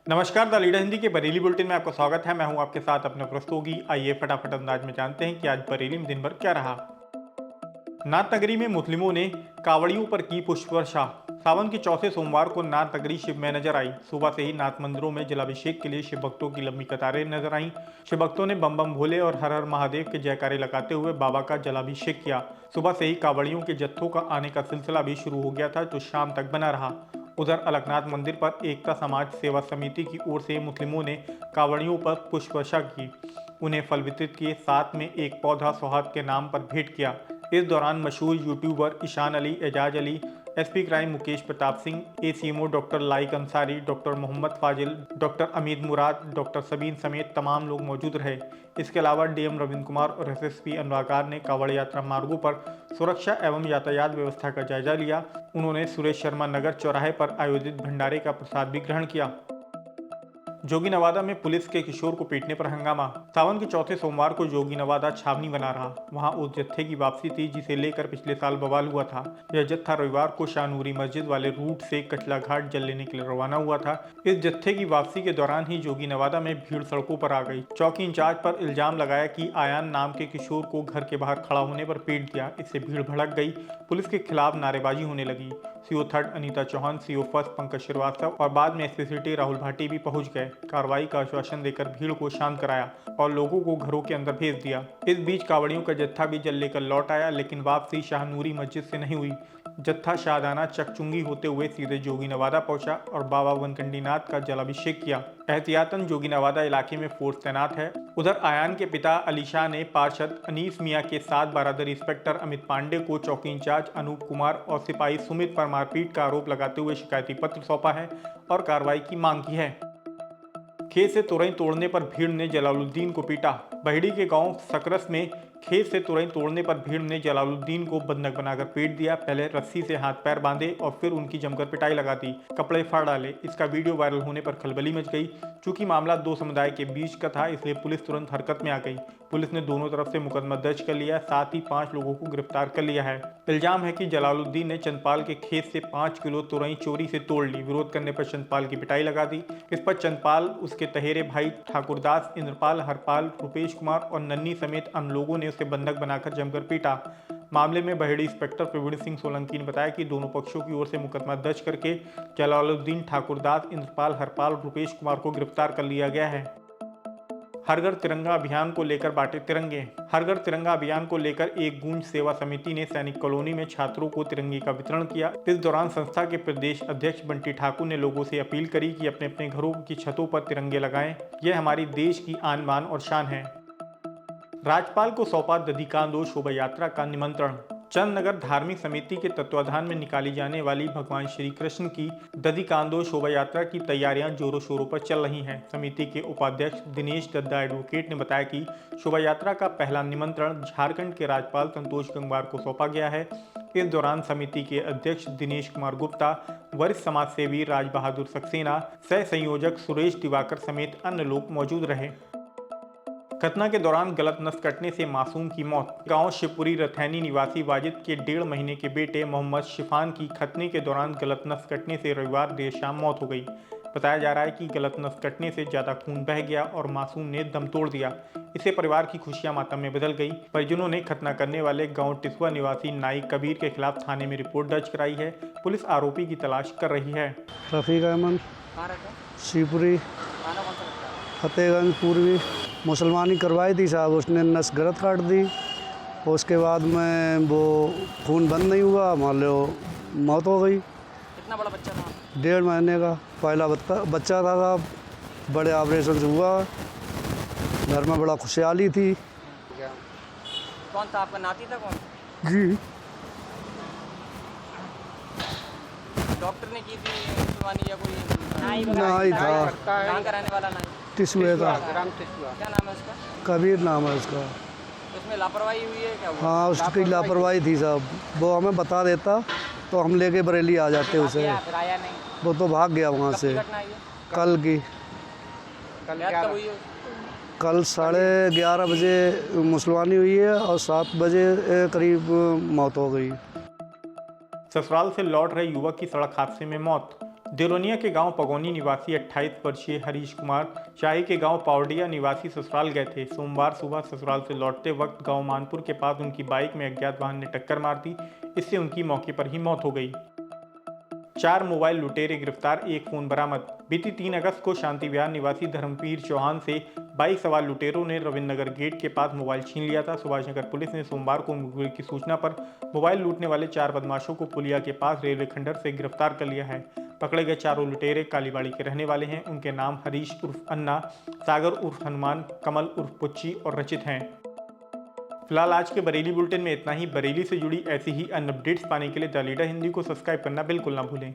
नमस्कार, the leader Hindi के Bareilly bulletin में आपका स्वागत है। मैं हूं आपके साथ अपने प्रस्तोगी। आइए फटाफट अंदाज में जानते हैं कि आज बरेली में दिन भर क्या रहा। नाथ नगरी में मुस्लिमों ने कावड़ियों पर की पुष्प वर्षा। सावन के चौथे सोमवार को नाथ नगरी शिव में नजर आई। सुबह से ही नाथ मंदिरों में जलाभिषेक के लिए शिव भक्तों की लंबी कतारें नजर आईं। शिव भक्तों ने बम बम भोले और हर हर महादेव के जयकारे लगाते हुए बाबा का जलाभिषेक किया। सुबह से ही कावड़ियों के जत्थों का आने का सिलसिला भी शुरू हो गया था, जो शाम तक बना रहा। उधर अलकनाथ मंदिर पर एकता समाज सेवा समिति की ओर से मुस्लिमों ने कावड़ियों पर पुष्प वर्षा की, उन्हें फल वितरित किए, साथ में एक पौधा सौहार्द के नाम पर भेंट किया। इस दौरान मशहूर YouTuber Ishaan Ali, Ejaz Ali, SP crime Mukesh Pratap Singh, ACMO doctor Laik Ansari, doctor Mohammad Fazil, doctor Amid Murad, doctor Sabeen समेत तमाम लोग मौजूद रहे। इसके अलावा डीएम रविंद्र कुमार और एसएसपी अनुरागार ने कांवड़ यात्रा मार्गों पर सुरक्षा एवं यातायात व्यवस्था का जायजा लिया। उन्होंने सुरेश शर्मा नगर चौराहे पर आयोजित भंडारे का प्रसाद भी ग्रहण किया। जोगी नवादा में पुलिस के किशोर को पीटने पर हंगामा। सावन के चौथे सोमवार को जोगी नवादा छावनी बना रहा। वहां उस जत्थे की वापसी थी जिसे लेकर पिछले साल बवाल हुआ था। यह जत्था रविवार को शाहनूरी मस्जिद वाले रूट से कचला घाट जल लेने के लिए रवाना हुआ था। इस जत्थे की वापसी के दौरान ही जोगी नवादा में भीड़ सड़कों पर आ गई। चौकी इंचार्ज पर इल्जाम लगाया कि आयान नाम के किशोर को घर के बाहर खड़ा होने पर पीट दिया। इससे भीड़ भड़क गई। पुलिस के खिलाफ नारेबाजी होने लगी। CO third Anita Chauhan, CO first Pankaj Srivastava और बाद में एसपी सिटी राहुल भाटी भी पहुंच गए। कार्रवाई का आश्वासन देकर भीड़ को शांत कराया और लोगों को घरों के अंदर भेज दिया। इस बीच कावड़ियों का जत्था भी जल लेकर लौट आया, लेकिन वापसी शाहनूरी मस्जिद से नहीं हुई। जत्था शाहदाना चकचुंगी होते हुए सीधे जोगी नवादा पहुंचा और बाबा वनकंडीनाथ का जलाभिषेक किया। एहतियातन जोगी नवादा इलाके में फोर्स तैनात है। उधर आयान के पिता अली शाह ने पार्षद अनीस मियां के साथ बारादरी इंस्पेक्टर अमित पांडे को चौकी इंचार्ज अनूप कुमार और सिपाही सुमित पर मारपीट का आरोप लगाते हुए शिकायती पत्र सौंपा है और कार्रवाई की मांग की है। खेत से तुरई तोड़ने पर भीड़ ने जलालुद्दीन को पीटा। बहेड़ी के गांव सकरस में खेत से तुरई तोड़ने पर भीड़ ने जलालुद्दीन को बंधक बनाकर पीट दिया। पहले रस्सी से हाथ पैर बांधे और फिर उनकी जमकर पिटाई लगा दी, कपड़े फाड़ डाले। इसका वीडियो वायरल होने पर खलबली मच गई। चूंकि मामला दो समुदाय के बीच का था, इसलिए पुलिस तुरंत हरकत में आ गई। पुलिस ने दोनों तरफ से मुकदमा दर्ज कर लिया, साथ ही 5 लोगों को गिरफ्तार कर लिया है। इल्जाम है कि जलालुद्दीन ने चंदपाल के खेत से 5 किलो तुरई चोरी से तोड़ ली। विरोध करने पर चंदपाल की पिटाई लगा दी। इस पर चंदपाल, उसके तहेरे भाई ठाकुरदास, इंद्रपाल, हरपाल, रुपेश कुमार और नन्नी समेत अन्य लोगों ने उसे बंधक बनाकर जमकर पीटा। मामले में बहेड़ी इंस्पेक्टर प्रवीण सिंह सोलंकी ने बताया कि दोनों पक्षों की ओर से मुकदमा दर्ज करके जलालुद्दीन, ठाकुरदास, इंद्रपाल, हरपाल, रुपेश कुमार को गिरफ्तार कर लिया गया है। हर घर तिरंगा अभियान को लेकर बांटे तिरंगे। हर घर तिरंगा अभियान को लेकर एक गूंज सेवा समिति ने सैनिक कॉलोनी में छात्रों को तिरंगे का वितरण किया। इस दौरान संस्था के प्रदेश अध्यक्ष बंटी ठाकुर ने लोगों से अपील करी कि अपने अपने घरों की छतों पर तिरंगे लगाएं। यह हमारी देश की आन बान और शान है। राज्यपाल को सौंपा दधिकांदो शोभा यात्रा का निमंत्रण। चंदनगर धार्मिक समिति के तत्वाधान में निकाली जाने वाली भगवान श्री कृष्ण की दधिकांदो शोभा यात्रा की तैयारियां जोरों शोरों पर चल रही हैं। समिति के उपाध्यक्ष दिनेश दद्दा एडवोकेट ने बताया कि शोभा यात्रा का पहला निमंत्रण झारखंड के राज्यपाल संतोष गंगवार को सौंपा गया है। इस दौरान समिति के अध्यक्ष दिनेश कुमार गुप्ता, वरिष्ठ समाज सेवी राज बहादुर सक्सेना, सह संयोजक सुरेश दिवाकर समेत अन्य लोग मौजूद रहे। घटना के दौरान गलत नस कटने से मासूम की मौत। गांव शिवपुरी रथैनी निवासी वाजिद के 1.5 महीने के बेटे मोहम्मद शिफान की खतने के दौरान गलत नस कटने से रविवार देर शाम मौत हो गई। बताया जा रहा है कि गलत नस कटने से ज्यादा खून बह गया और मासूम ने दम तोड़ दिया। इससे परिवार की खुशियां मातम में बदल गई। परिजनों ने खतना करने वाले गांव टिसुआ निवासी नाई कबीर के खिलाफ थाने में रिपोर्ट दर्ज कराई है। पुलिस आरोपी की तलाश कर रही है। रफ़ीक अहमद, शिवपुरी, फतेहगंज पूर्वी। मुसलमानी करवाई थी साहब, उसने नस गलत काट दी। उसके बाद में वो खून बंद नहीं हुआ, मान लो मौत हो गई। कितना बड़ा बच्चा था? 1.5 महीने का पहला बच्चा था साहब। बड़े ऑपरेशन से हुआ, घर में बड़ा खुशहाली थी। कौन था आपका नाती था? कौन? जी, डॉक्टर ने की थी मुसलमानी या कोई नहीं था, कहाँ का रहने वाला? नाई टिसुए का। क्या नाम है उसका? कबीर नाम है उसका। उसमें लापरवाही हुई है क्या? हाँ, उसकी लापरवाही थी साहब। वो हमें बता देता तो हम लेके बरेली आ जाते उसे। फिर आया नहीं? वो तो भाग गया वहाँ से। घटना है ये? कल की कब हुई है? कल 11:30 बजे मुसलमानी हुई है और 7 बजे करीब मौत हो गई। ससुराल से लौट रहे युवक की सड़क हादसे में मौत। देरोनिया के गांव पगोनी निवासी 28 वर्षीय हरीश कुमार शाही के गांव पावडिया निवासी ससुराल गए थे। सोमवार सुबह ससुराल से लौटते वक्त गांव मानपुर के पास उनकी बाइक में अज्ञात वाहन ने टक्कर मार दी। इससे उनकी मौके पर ही मौत हो गई। 4 मोबाइल लुटेरे गिरफ्तार, 1 फोन बरामद। बीती 3 अगस्त को शांति विहार निवासी धर्मवीर चौहान से बाइक सवार लुटेरों ने रविंद्र नगर गेट के पास मोबाइल छीन लिया था। सुभाष नगर पुलिस ने सोमवार को मुखबिर की सूचना पर मोबाइल लूटने वाले 4 बदमाशों को पुलिया के पास रेलवे खंडर से गिरफ्तार कर लिया है। पकड़े गए चारों लुटेरे कालीबाड़ी के रहने वाले हैं। उनके नाम हरीश उर्फ अन्ना, सागर उर्फ हनुमान, कमल उर्फ पुच्ची और रचित हैं। फिलहाल आज के बरेली बुलेटिन में इतना ही। बरेली से जुड़ी ऐसी ही अन्य अपडेट्स पाने के लिए द लीडर हिंदी को सब्सक्राइब करना बिल्कुल ना भूलें।